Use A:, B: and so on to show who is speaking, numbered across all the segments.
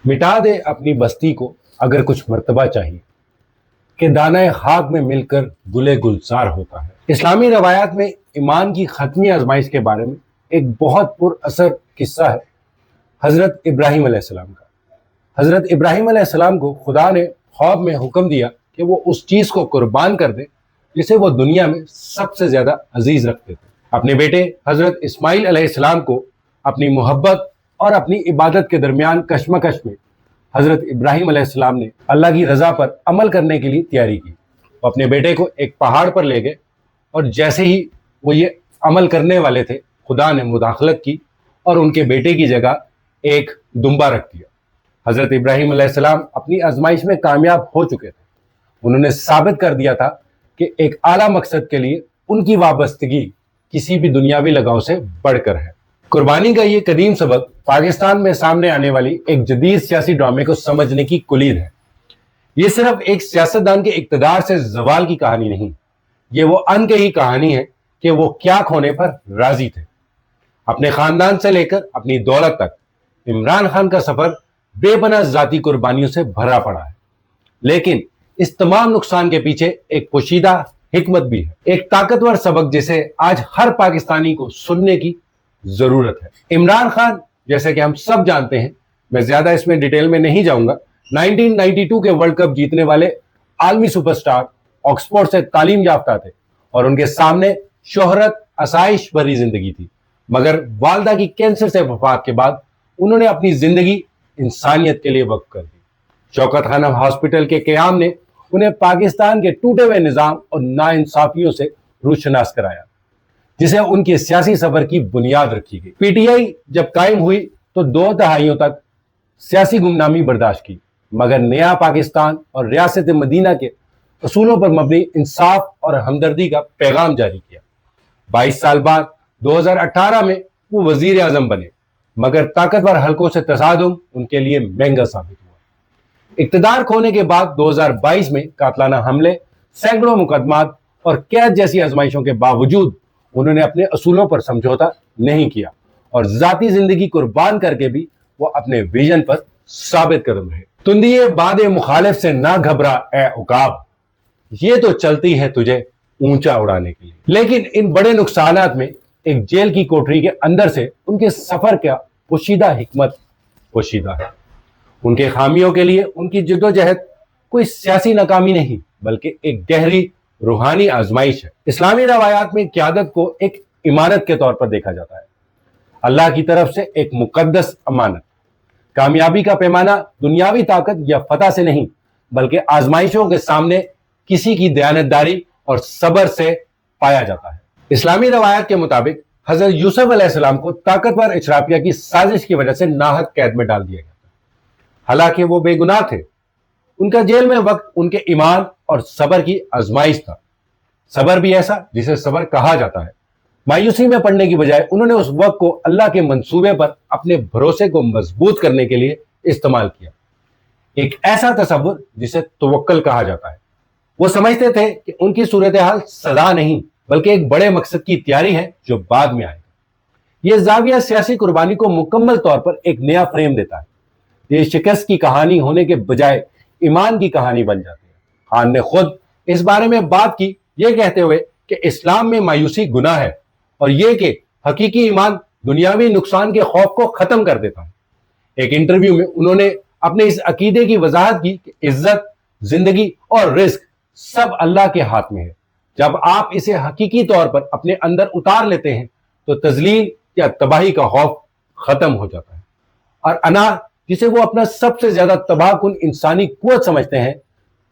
A: मिटा दे अपनी बस्ती को अगर कुछ मर्तबा चाहिए कि दाना खाक में मिलकर गुले गुलजार होता है। इस्लामी रवायात में ईमान की खत्मी आजमाइश के बारे में एक बहुत पुरअसर किस्सा है हजरत इब्राहिम अलैहिस्सलाम का। हजरत इब्राहिम अलैहिस्सलाम को खुदा ने ख्वाब में हुक्म दिया कि वो उस चीज को कुर्बान कर दे जिसे वो दुनिया में सबसे ज्यादा अजीज रखते थे। अपने बेटे हजरत इस्माइल अलैहिस्सलाम को अपनी मोहब्बत और अपनी इबादत के दरमियान कशमकश में हजरत इब्राहिम अलैहिस्सलाम ने अल्लाह की रजा पर अमल करने के लिए तैयारी की। वो अपने बेटे को एक पहाड़ पर ले गए और जैसे ही वो ये अमल करने वाले थे, खुदा ने मुदाखलत की और उनके बेटे की जगह एक दुम्बा रख दिया। हजरत इब्राहिम अलैहिस्सलाम अपनी आजमाइश में कामयाब हो चुके थे। उन्होंने साबित कर दिया था कि एक आला मकसद के लिए उनकी वाबस्तगी किसी भी दुनियावी लगाव से बढ़कर है। कुर्बानी का ये कदीम सबक पाकिस्तान में सामने आने वाली एक जदीद सियासी ड्रामे को समझने की कुलीद है। ये सिर्फ एक सियासतदान के इक्तदार से जवाल की कहानी नहीं, ये वो अनकही कहानी है कि वो क्या खोने पर राजी थे। अपने खानदान से लेकर अपनी दौलत तक इमरान खान का सफर बेपनाह जाती कुर्बानियों से भरा पड़ा है, लेकिन इस तमाम नुकसान के पीछे एक पोशीदा हिकमत भी है, एक ताकतवर सबक जिसे आज हर पाकिस्तानी को सुनने की जरूरत है। इमरान खान, जैसे कि हम सब जानते हैं, मैं ज्यादा इसमें डिटेल में नहीं जाऊंगा, 1992 के वर्ल्ड कप जीतने वाले आलमी सुपरस्टार, ऑक्सफोर्ड से तालीम याफ्ता थे और उनके सामने शोहरत आसाइश भरी जिंदगी थी। मगर वालदा की कैंसर से वफात के बाद उन्होंने अपनी जिंदगी इंसानियत के लिए वक्फ कर दी। शौकत खानम हॉस्पिटल के क़याम ने उन्हें पाकिस्तान के टूटे हुए निज़ाम और नाइंसाफियों से रूशनास कराया, जिसे उनके सियासी सफर की बुनियाद रखी गई। पीटीआई जब कायम हुई तो 2 दहाइयों तक सियासी गुमनामी बर्दाश्त की, मगर नया पाकिस्तान और रियासत मदीना के असूलों पर मबनी इंसाफ और हमदर्दी का पैगाम जारी किया। 22 साल बाद 2018 में वो वजीर आजम बने, मगर ताकतवर हलकों से तसादुम उनके लिए महंगा साबित हुआ। इक्तदार खोने के बाद 2022 में कातलाना हमले, सैकड़ों मुकदमात और कैद जैसी आजमाइशों के बावजूद उन्होंने अपने असूलों पर समझौता नहीं किया और जाती जिंदगी कुर्बान करके भी वो अपने विजन पर साबित कदम रहे। तुंदिए बादे मुखालिफ से ना घबरा ए उकाब, ये तो चलती है तुझे ऊंचा उड़ाने के लिए। लेकिन इन बड़े नुकसानात में एक जेल की कोठरी के अंदर से उनके सफर का पोशीदा हिकमत पोशीदा है। उनके खामियों के लिए उनकी जद्दोजहद कोई सियासी नाकामी नहीं, बल्कि एक गहरी रूहानी आजमाइश है। इस्लामी रवायात में क़यादत को एक इमारत के तौर पर देखा जाता है, अल्लाह की तरफ से एक मुकद्दस अमानत। कामयाबी का पैमाना दुनियावी ताकत या फतह से नहीं, बल्कि आजमाइशों के सामने किसी की दयानतदारी और सब्र से पाया जाता है। इस्लामी रवायात के मुताबिक हजरत यूसुफ अलैहिस्सलाम को ताकतवर इशराफिया की साजिश की वजह से नाहक कैद में डाल दिया गया था। हालांकि वो बेगुनाह थे। उनका जेल में वक्त उनके ईमान और सब्र की आजमाइश था। सब्र भी ऐसा जिसे सब्र कहा जाता है। मायूसी में पड़ने की बजाय उन्होंने उस वक्त को अल्लाह के मंसूबे पर अपने भरोसे को मजबूत करने के लिए इस्तेमाल किया। एक ऐसा तसव्वुर जिसे तवक्कुल कहा जाता है। वो समझते थे कि उनकी सूरत हाल सदा नहीं, बल्कि एक बड़े मकसद की तैयारी है जो बाद में आएगा। यह जाविया सियासी कुर्बानी को मुकम्मल तौर पर एक नया फ्रेम देता है। ये शिकस्त की कहानी होने के बजाय ईमान की कहानी बन जाती है। खान ने खुद इस बारे में बात की, ये कहते हुए कि इस्लाम में मायूसी गुनाह है और ये कि हकीकी ईमान दुनियावी नुकसान के खौफ को खत्म कर देता है। एक इंटरव्यू में उन्होंने अपने इस अकीदे की वजाहत की कि इज्जत, जिंदगी और रिस्क सब अल्लाह के हाथ में है। जब आप इसे हकीकी तौर पर अपने अंदर उतार लेते हैं तो तजलील या तबाही का खौफ खत्म हो जाता है और अना, जिसे वो अपना सबसे ज्यादा तबाहकुन इंसानी कुव्वत समझते हैं,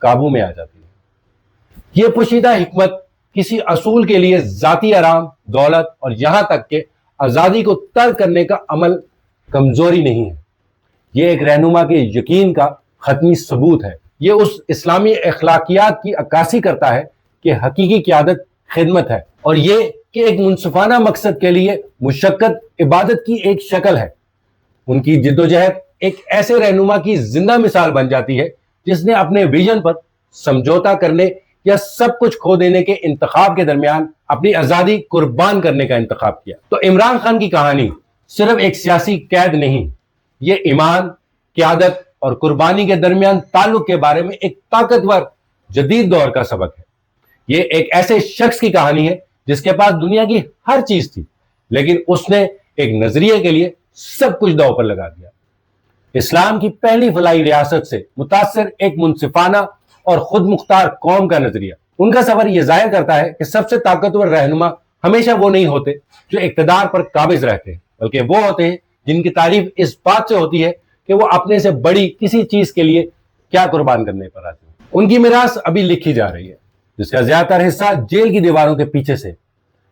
A: काबू में आ जाती है। यह पोशीदा हिकमत किसी असूल के लिए जाती आराम, दौलत और यहां तक के आजादी को तर्क करने का अमल कमजोरी नहीं है। यह एक रहनुमा के यकीन का खत्मी सबूत है। यह उस इस्लामी अखलाकियात की अक्कासी करता है कि हकीकी क़यादत खिदमत है और यह कि एक मुनसिफाना मकसद के लिए मुशक्कत इबादत की एक शक्ल है। उनकी जिद्दोजहद एक ऐसे रहनुमा की जिंदा मिसाल बन जाती है जिसने अपने विजन पर समझौता करने या सब कुछ खो देने के इंतखाब के दरमियान अपनी आजादी कुर्बान करने का इंतखाब किया। तो इमरान खान की कहानी सिर्फ एक सियासी कैद नहीं, ये ईमान, قیادت اور قربانی کے درمیان تعلق کے بارے میں ایک طاقتور جدید دور کا سبق ہے۔ یہ ایک ایسے شخص کی کہانی ہے جس کے پاس دنیا کی ہر چیز تھی، لیکن اس نے ایک نظریے کے لیے سب کچھ داؤ پر لگا دیا۔ اسلام کی پہلی فلاحی ریاست سے متاثر ایک منصفانہ اور خود مختار قوم کا نظریہ ان کا سفر یہ ظاہر کرتا ہے کہ سب سے طاقتور رہنما ہمیشہ وہ نہیں ہوتے جو اقتدار پر قابض رہتے ہیں، بلکہ وہ ہوتے ہیں جن کی تعریف اس بات سے ہوتی ہے کہ وہ اپنے سے بڑی کسی چیز کے لیے کیا قربان کرنے پر آتے ہیں۔ ان کی میراث ابھی لکھی جا رہی ہے، جس کا زیادہ تر حصہ جیل کی دیواروں کے پیچھے سے،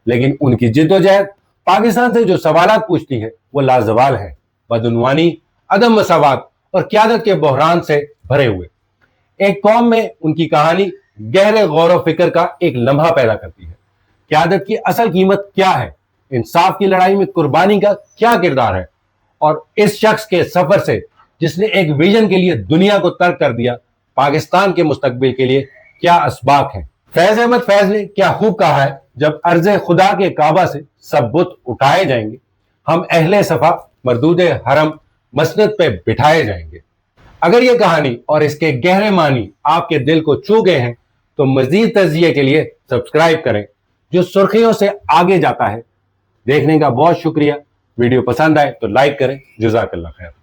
A: لیکن ان کی جدوجہد پاکستان سے جو سوالات پوچھتی ہے وہ لازوال ہے، بدعنوانی، عدم مساوات اور قیادت کے بحران سے بھرے ہوئے۔ ایک قوم میں ان کی کہانی گہرے غور و فکر کا ایک لمحہ پیدا کرتی ہے۔ قیادت کی اصل قیمت کیا ہے، انصاف کی لڑائی میں قربانی کا کیا کردار ہے، اور اس شخص کے سفر سے جس نے ایک ویژن کے لیے دنیا کو ترک کر دیا، پاکستان کے مستقبل کے لیے کیا اسباق ہیں۔ فیض احمد فیض نے کیا خوب کہا ہے، جب عرض خدا کے کعبہ سے سب بت اٹھائے جائیں گے، ہم اہل صفا مردود حرم مسند پہ بٹھائے جائیں گے۔ اگر یہ کہانی اور اس کے گہرے معنی آپ کے دل کو چھو گئے ہیں تو مزید تجزیے کے لیے سبسکرائب کریں، جو سرخیوں سے آگے جاتا ہے۔ دیکھنے کا بہت شکریہ۔ ویڈیو پسند آئے تو لائک کریں۔ جزاک اللہ خیر۔